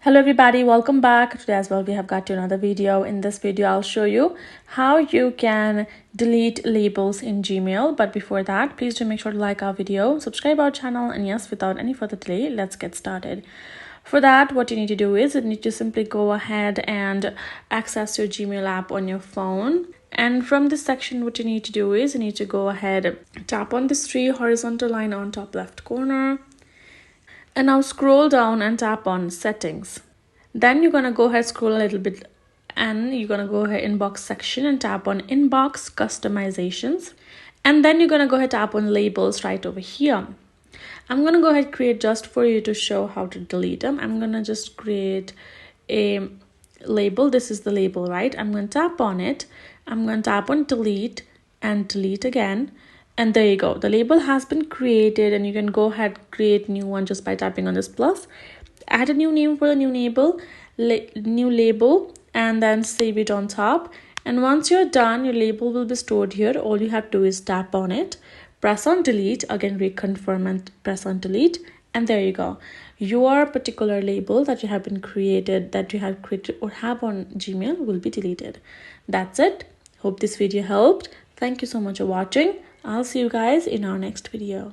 Hello everybody, welcome back. Today as well we have got another video. In this video I'll show you how you can delete labels in Gmail. But before that, please do make sure to like our video, subscribe our channel, and yes, without any further delay, let's get started. For that, what you need to do is you need to simply go ahead and access your Gmail app on your phone. And from this section, what you need to do is you need to go ahead, tap on this three horizontal line on top left corner. And now scroll down and tap on settings. Then you're going to go ahead, scroll a little bit, and you're going to go ahead inbox section and tap on inbox customizations. And then you're going to go ahead tap on labels right over here. I'm going to go ahead create just for you to show how to delete them. I'm going to just create a label. This is the label, right? I'm going to tap on it. I'm going to tap on delete and delete again. And there you go. The label has been created, and you can go ahead create new one just by tapping on this plus. Add a new name for the new label, and then save it on top. And once you're done, your label will be stored here. All you have to do is tap on it, press on delete, again reconfirm and press on delete, and there you go. Your particular label that you have created or have on Gmail will be deleted. That's it. Hope this video helped. Thank you so much for watching. I'll see you guys in our next video.